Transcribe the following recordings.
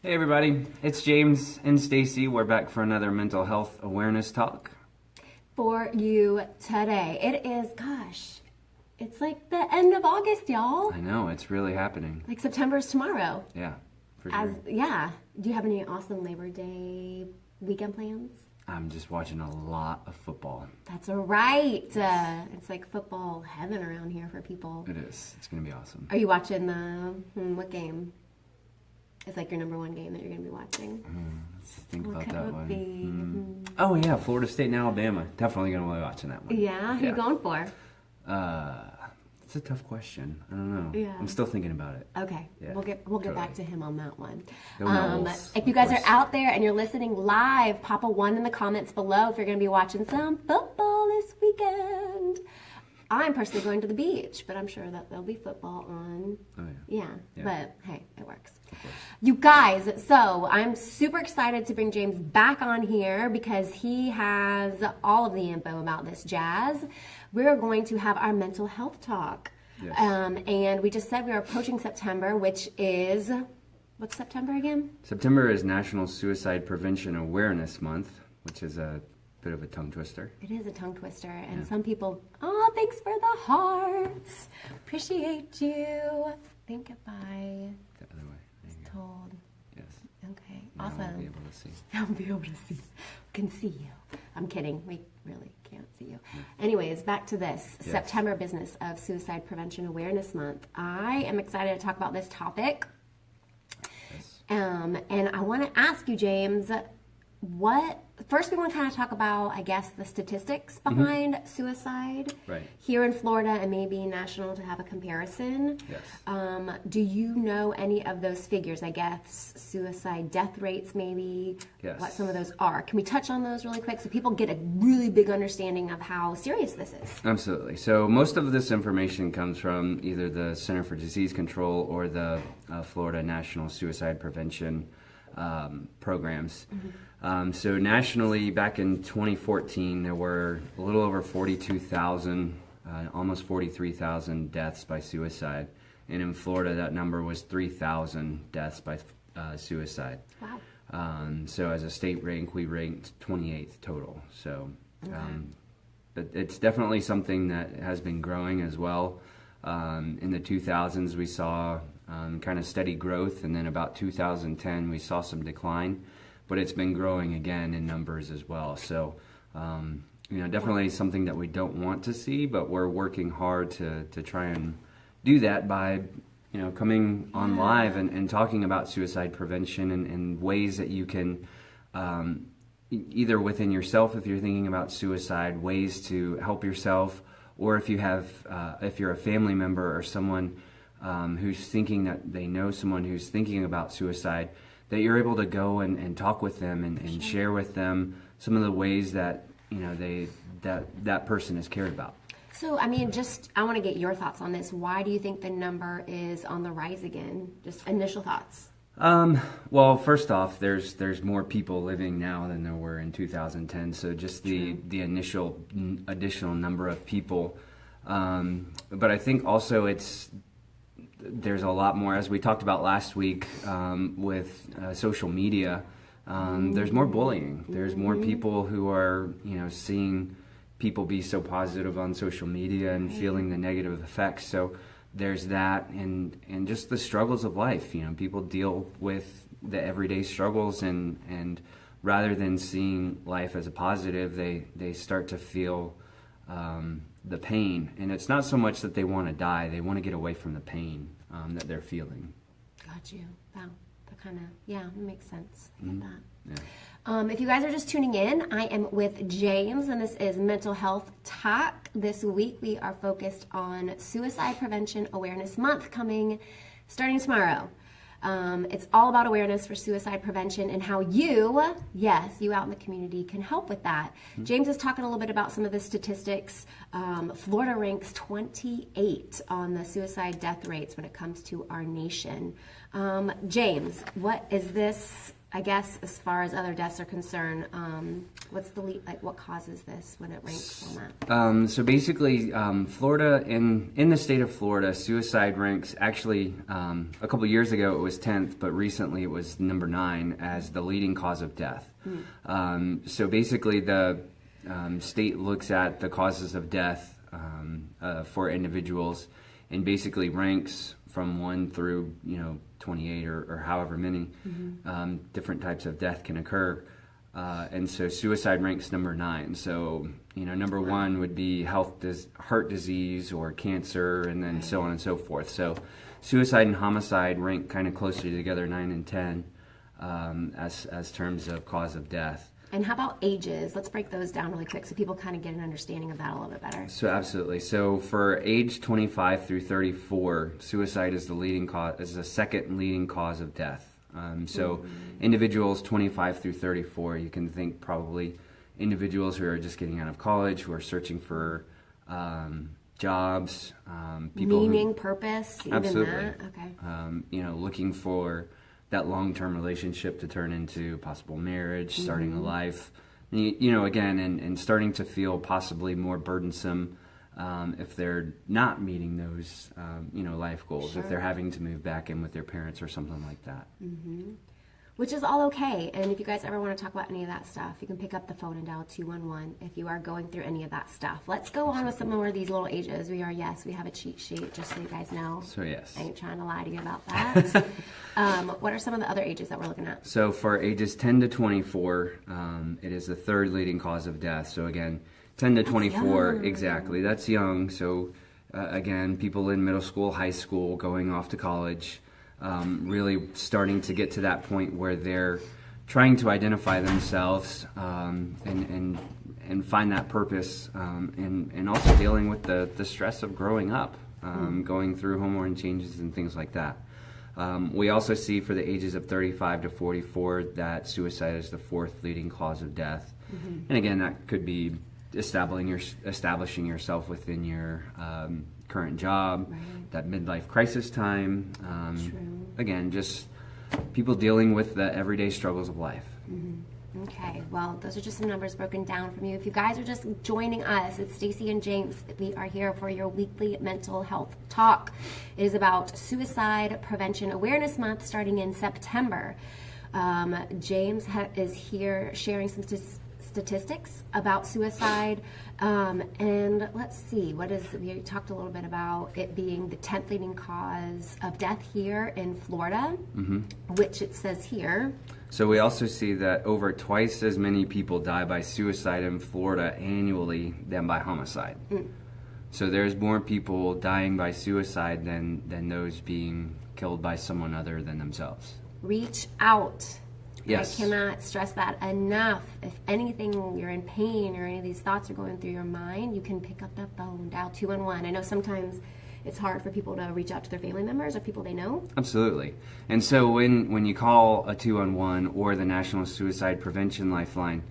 Hey everybody, it's James and Stacy. We're back for another mental health awareness talk. For you today. It is, gosh, it's like the end of August, y'all. I know, it's really happening. Like September's tomorrow. Yeah, for sure. Yeah. Do you have any awesome Labor Day weekend plans? I'm just watching a lot of football. That's right. It's like football heaven around here for people. It is. It's going to be awesome. Are you watching what game? It's like your number one game that you're going to be watching. Let's think What about could that it one. be? Oh yeah, Florida State and Alabama. Definitely going to be watching that one. Yeah, who you going for? It's a tough question. I don't know. Yeah. I'm still thinking about it. Okay, Yeah, we'll get totally. back to him on that one. Go Nobles, If you of guys are course. out there and you're listening live, pop a 1 in the comments below if you're going to be watching some football this weekend. I'm personally going to the beach, but I'm sure that there'll be football on. Oh Yeah, Yeah. but hey, it works. You guys, so I'm super excited to bring James back on here because he has all of the info about this jazz. We're going to have our mental health talk. Yes. And we just said we are approaching September, which is, what's September again? September is National Suicide Prevention Awareness Month, which is a bit of a tongue twister. It is a tongue twister, and some people, oh, thanks for the hearts. Appreciate you. Think if I The other way. There you go. told. Yes. Okay, Now awesome. I'll be able to see. I'll be able to see. Can see you. I'm kidding. We really can't see you. Anyways, back to this Yes. September business of Suicide Prevention Awareness Month. I am excited to talk about this topic. Yes. And I want to ask you, James, first we want to kind of talk about, I guess, the statistics behind suicide Right. here in Florida and maybe national to have a comparison. Yes. Do you know any of those figures? I guess suicide death rates, maybe Yes. what some of those are. Can we touch on those really quick so people get a really big understanding of how serious this is? Absolutely. So most of this information comes from either the Center for Disease Control or the Florida National Suicide Prevention programs. So nationally, back in 2014, there were a little over 42,000, almost 43,000 deaths by suicide. And in Florida, that number was 3,000 deaths by suicide. Wow. So as a state rank, we ranked 28th total. So, but it's definitely something that has been growing as well. In the 2000s, we saw kind of steady growth, and then about 2010, we saw some decline, but it's been growing again in numbers as well. So, definitely something that we don't want to see, but we're working hard to try and do that by coming on live and talking about suicide prevention and ways that you can either within yourself, if you're thinking about suicide, ways to help yourself, or if you're a family member or someone who's thinking that they know someone who's thinking about suicide, that you're able to go and talk with them and share with them some of the ways that that person is cared about. So, I mean, I want to get your thoughts on this. Why do you think the number is on the rise again? Just initial thoughts. Well, first off, there's more people living now than there were in 2010. So just the initial additional number of people. But I think also there's a lot more, as we talked about last week with social media. There's more bullying. There's more people who are seeing people be so positive on social media and feeling the negative effects. So there's that, and just the struggles of life. People deal with the everyday struggles, and rather than seeing life as a positive, they start to feel the pain. And it's not so much that they want to die; they want to get away from the pain that they're feeling. Got you. Wow. That kind of, makes sense. I get that. Yeah. If you guys are just tuning in, I am with James, and this is Mental Health Talk. This week, we are focused on Suicide Prevention Awareness Month starting tomorrow. It's all about awareness for suicide prevention and how you out in the community, can help with that. James is talking a little bit about some of the statistics. Florida ranks 28 on the suicide death rates when it comes to our nation. James, what is this I guess as far as other deaths are concerned, what's the lead, like what causes this when it ranks on that? So basically, Florida, in the state of Florida, suicide ranks actually, a couple of years ago it was 10th, but recently it was number 9 as the leading cause of death. So basically the state looks at the causes of death for individuals and basically ranks from 1 through 28 or however many different types of death can occur. And so suicide ranks number 9. So, number 1 would be heart disease or cancer, and then so on and so forth. So suicide and homicide rank kind of closely together, 9 and 10, as terms of cause of death. And how about ages? Let's break those down really quick so people kind of get an understanding of that a little bit better. So absolutely. So for age 25 through 34, suicide is the second leading cause of death. So individuals 25 through 34, you can think probably individuals who are just getting out of college, who are searching for jobs, people purpose, even absolutely. that. Okay. Looking for that long-term relationship to turn into possible marriage, starting a life, again, and starting to feel possibly more burdensome if they're not meeting those, life goals, if they're having to move back in with their parents or something like that. Which is all okay. And if you guys ever want to talk about any of that stuff, you can pick up the phone and dial 211 if you are going through any of that stuff. Let's go on with some more of these little ages. We have a cheat sheet, just so you guys know. So yes. I ain't trying to lie to you about that. What are some of the other ages that we're looking at? So for ages 10 to 24, it is the third leading cause of death. So again, 10 to 24, young. exactly. That's young. So again, people in middle school, high school, going off to college, really starting to get to that point where they're trying to identify themselves and find that purpose, and also dealing with the stress of growing up, going through hormone changes and things like that. We also see for the ages of 35 to 44 that suicide is the fourth leading cause of death. And again, that could be establishing yourself within your current job, that midlife crisis time. Again, just people dealing with the everyday struggles of life. Okay, well, those are just some numbers broken down from you. If you guys are just joining us, it's Stacy and James. We are here for your weekly mental health talk. It is about Suicide Prevention Awareness Month starting in September. James is here sharing some statistics about suicide, and let's see, we talked a little bit about it being the 10th leading cause of death here in Florida, which it says here. So we also see that over twice as many people die by suicide in Florida annually than by homicide. So there's more people dying by suicide than those being killed by someone other than themselves. Reach out. Yes. I cannot stress that enough. If anything, you're in pain or any of these thoughts are going through your mind, you can pick up that phone, dial 211. I know sometimes it's hard for people to reach out to their family members or people they know. Absolutely. And so when you call a 211 or the National Suicide Prevention Lifeline,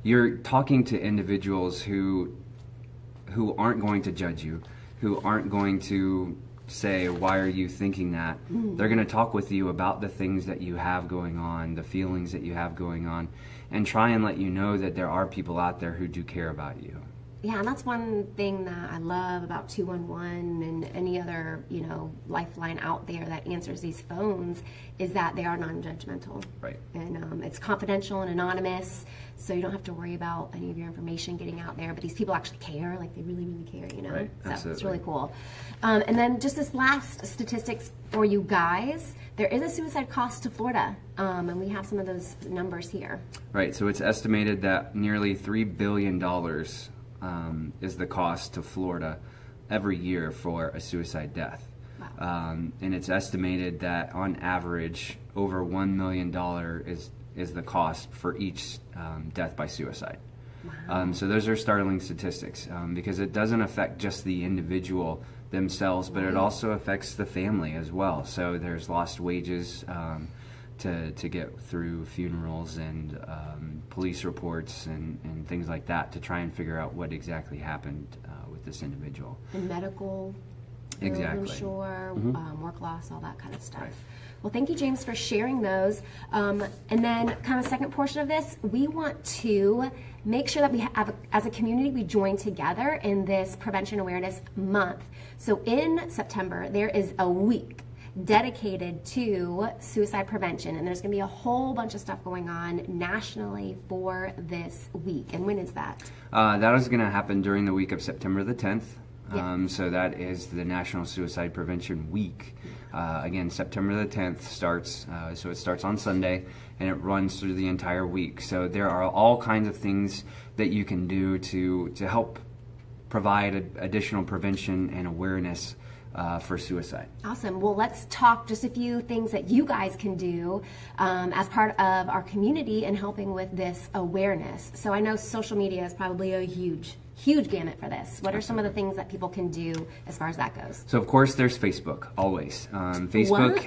you're talking to individuals who aren't going to judge you, who aren't going to say, why are you thinking that? They're going to talk with you about the things that you have going on, the feelings that you have going on, and try and let you know that there are people out there who do care about you. Yeah, and that's one thing that I love about 211 and any other, lifeline out there that answers these phones is that they are non-judgmental. Right. And it's confidential and anonymous, so you don't have to worry about any of your information getting out there. But these people actually care, like they really, really care, Right, So absolutely. it's really cool. And then just this last statistics for you guys, there is a suicide cost to Florida, and we have some of those numbers here. Right, so it's estimated that nearly $3 billion is the cost to Florida every year for a suicide death. Wow. And it's estimated that on average over $1 million is the cost for each death by suicide. Wow. So those are startling statistics, because it doesn't affect just the individual themselves, but it also affects the family as well. So there's lost wages to get through funerals and police reports and things like that to try and figure out what exactly happened with this individual. And medical, Exactly. I'm sure, work loss, all that kind of stuff. Right. Well, thank you, James, for sharing those. And then kind of second portion of this, we want to make sure that we have, as a community, we join together in this Prevention Awareness Month. So in September, there is a week dedicated to suicide prevention, and there's going to be a whole bunch of stuff going on nationally for this week. And when is that? That is going to happen during the week of September the 10th. Yes. So that is the National Suicide Prevention Week. Again, September the 10th starts, so it starts on Sunday and it runs through the entire week. So there are all kinds of things that you can do to help provide additional prevention and awareness for suicide. Awesome. Well, let's talk just a few things that you guys can do as part of our community in helping with this awareness. So I know social media is probably a huge gamut for this. What are some of the things that people can do as far as that goes? So of course there's Facebook, always. Facebook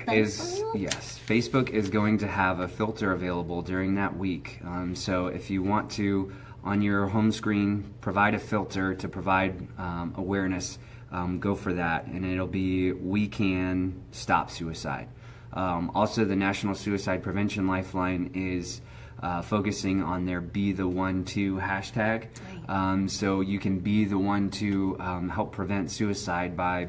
is going to have a filter available during that week. So if you want to, on your home screen, provide a filter to provide awareness, go for that, and it'll be "We Can Stop Suicide." Also, the National Suicide Prevention Lifeline is focusing on their "Be the One To" hashtag. So you can be the one to help prevent suicide by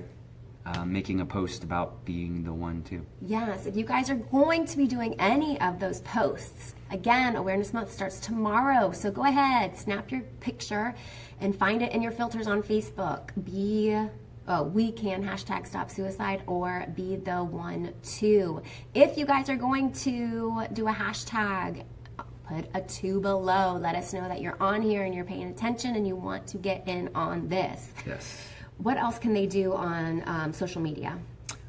making a post about being the one to. Yes, if you guys are going to be doing any of those posts, again, Awareness Month starts tomorrow, so go ahead, snap your picture and find it in your filters on Facebook. We Can hashtag Stop Suicide or Be the One To. If you guys are going to do a hashtag, put a 2 below. Let us know that you're on here and you're paying attention and you want to get in on this. Yes. What else can they do on social media?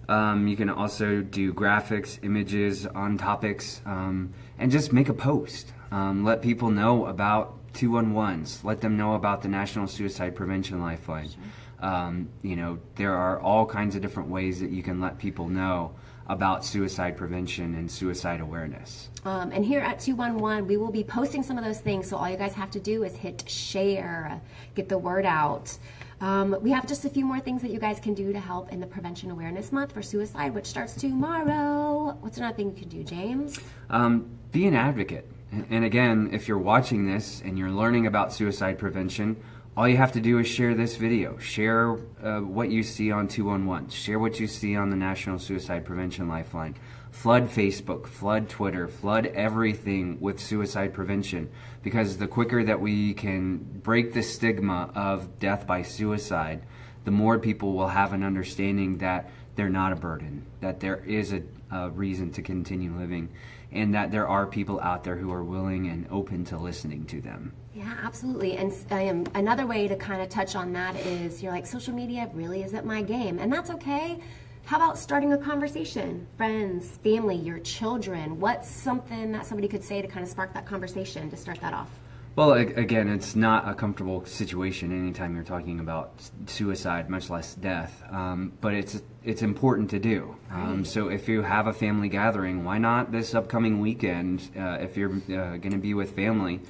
You can also do graphics, images on topics, and just make a post. Let people know about 211s. Let them know about the National Suicide Prevention Lifeline. Sure. There are all kinds of different ways that you can let people know about suicide prevention and suicide awareness. And here at 211, we will be posting some of those things, so all you guys have to do is hit share, get the word out. We have just a few more things that you guys can do to help in the Prevention Awareness Month for suicide, which starts tomorrow. What's another thing you can do, James? Be an advocate. And again, if you're watching this and you're learning about suicide prevention, all you have to do is share this video. Share what you see on 211. Share what you see on the National Suicide Prevention Lifeline. Flood Facebook, flood Twitter, flood everything with suicide prevention, because the quicker that we can break the stigma of death by suicide, the more people will have an understanding that they're not a burden, that there is a reason to continue living, and that there are people out there who are willing and open to listening to them. Yeah, absolutely. And another way to kind of touch on that is you're like, social media really isn't my game, and that's okay. How about starting a conversation? Friends, family, your children. What's something that somebody could say to kind of spark that conversation to start that off? Well, again, it's not a comfortable situation anytime you're talking about suicide, much less death. But it's important to do. So if you have a family gathering, why not this upcoming weekend, if you're going to be with family,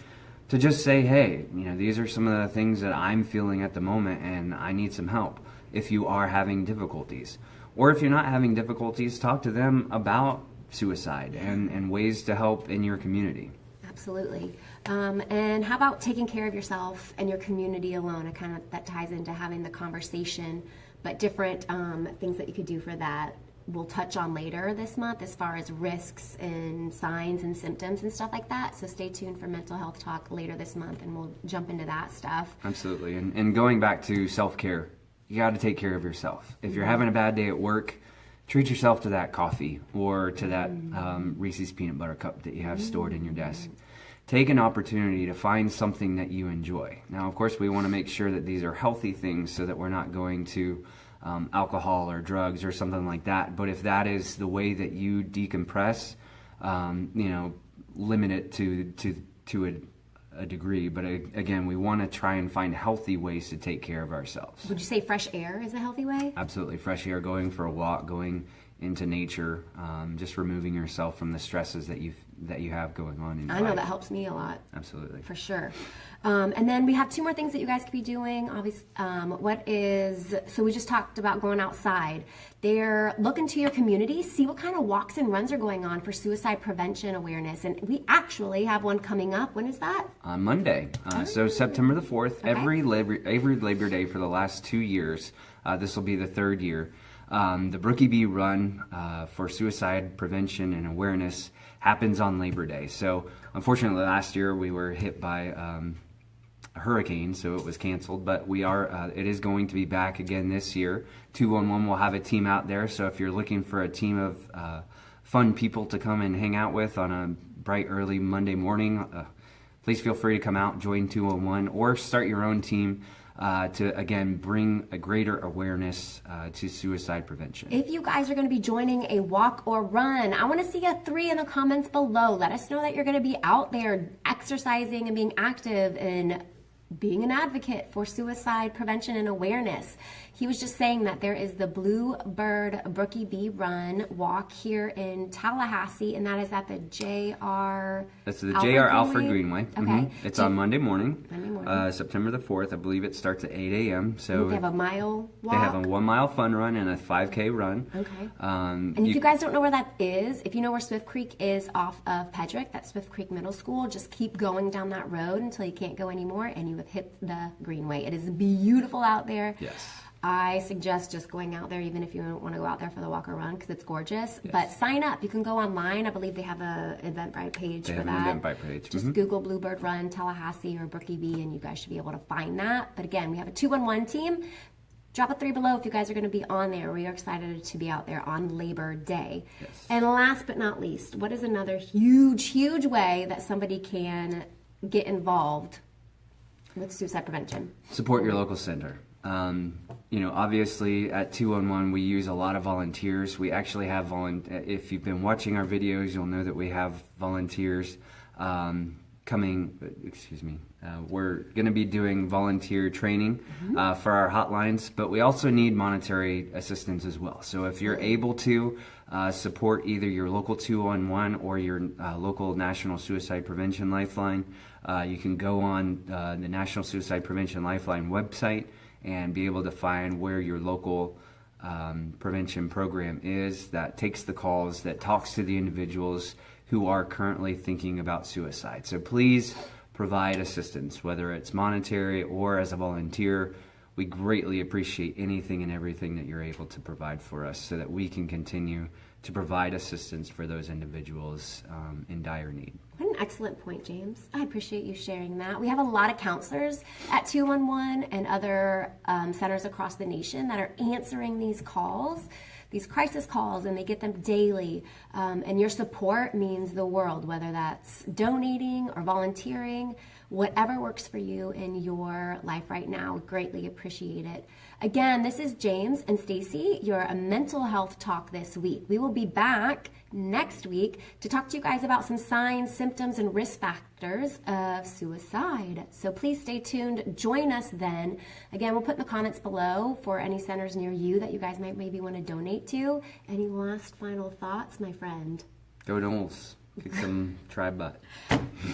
to just say, hey, these are some of the things that I'm feeling at the moment and I need some help. If you are having difficulties. Or if you're not having difficulties, talk to them about suicide and ways to help in your community. Absolutely. And how about taking care of yourself and your community alone? That ties into having the conversation, but different things that you could do for that. We'll touch on later this month as far as risks and signs and symptoms and stuff like that. So stay tuned for mental health talk later this month and we'll jump into that stuff. Absolutely. And going back to self-care, you got to take care of yourself. If you're having a bad day at work, treat yourself to that coffee or to that Reese's peanut butter cup that you have stored in your desk. Take an opportunity to find something that you enjoy. Now, of course, we want to make sure that these are healthy things so that we're not going to alcohol or drugs or something like that. But if that is the way that you decompress, limit it to a degree. But again, we want to try and find healthy ways to take care of ourselves. Would you say fresh air is a healthy way? Absolutely. Fresh air, going for a walk, going into nature, just removing yourself from the stresses that you have going on in your I know life. that helps me a lot. Absolutely. For sure. And then we have 2 more things that you guys could be doing. Obviously, so we just talked about going outside. Look into your community, see what kind of walks and runs are going on for suicide prevention awareness. And we actually have one coming up. When is that? On Monday. So September the 4th, Okay. every Labor Day for the last 2 years. This will be the 3rd year. The Brookie Bee Run for suicide prevention and awareness happens on Labor Day. So unfortunately last year we were hit by a hurricane, so it was canceled, but it is going to be back again this year. 211 will have a team out there, so if you're looking for a team of fun people to come and hang out with on a bright early Monday morning, please feel free to come out, join 211, or start your own team to, again, bring a greater awareness to suicide prevention. If you guys are going to be joining a walk or run, I want to see a 3 in the comments below. Let us know that you're going to be out there exercising and being active and being an advocate for suicide prevention and awareness. He was just saying that there is the Bluebird Brookie Bee Run walk here in Tallahassee, and that is at the J.R. That's the J.R. Alfred Greenway. Okay. Mm-hmm. It's on Monday morning. Monday morning. September the 4th. I believe it starts at 8 a.m. So They have a mile walk. they have a 1 mile fun run and a 5K run. Okay. And And if you guys don't know where that is, if you know where Swift Creek is off of Pedrick, that's Swift Creek Middle School, just keep going down that road until you can't go anymore and you have hit the Greenway. It is beautiful out there. Yes. I suggest just going out there, even if you don't want to go out there for the walk or run, because it's gorgeous. Yes. But sign up. You can go online. I believe they have a Eventbrite page They for have that. an Eventbrite page. Just Google Bluebird Run Tallahassee or Brookie Bee, and you guys should be able to find that. But again, we have a 211 team. Drop a 3 below if you guys are going to be on there. We are excited to be out there on Labor Day. Yes. And last but not least, what is another huge way that somebody can get involved with suicide prevention? Support your local center. Obviously at 211 we use a lot of volunteers. We actually have if you've been watching our videos, you'll know that we have volunteers coming. We're going to be doing volunteer training for our hotlines, but we also need monetary assistance as well. So if you're able to support either your local 211 or your local National Suicide Prevention Lifeline, you can go on the National Suicide Prevention Lifeline website and be able to find where your local prevention program is that takes the calls, that talks to the individuals who are currently thinking about suicide. So please provide assistance, whether it's monetary or as a volunteer. We greatly appreciate anything and everything that you're able to provide for us so that we can continue to provide assistance for those individuals in dire need. What an excellent point, James. I appreciate you sharing that. We have a lot of counselors at 211 and other centers across the nation that are answering these calls, these crisis calls, and they get them daily. And your support means the world, whether that's donating or volunteering, whatever works for you in your life right now. Greatly appreciate it. Again, this is James and Stacy, your mental health talk this week. We will be back next week to talk to you guys about some signs, symptoms, and risk factors of suicide. So please stay tuned. Join us then. Again, we'll put in the comments below for any centers near you that you guys might maybe want to donate to. Any last final thoughts, my friend? Go Knowles. Kick some tribe butt.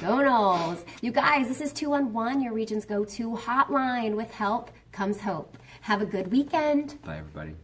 Go Knowles. You guys, this is 211, your region's go-to hotline. With help comes hope. Have a good weekend. Bye, everybody.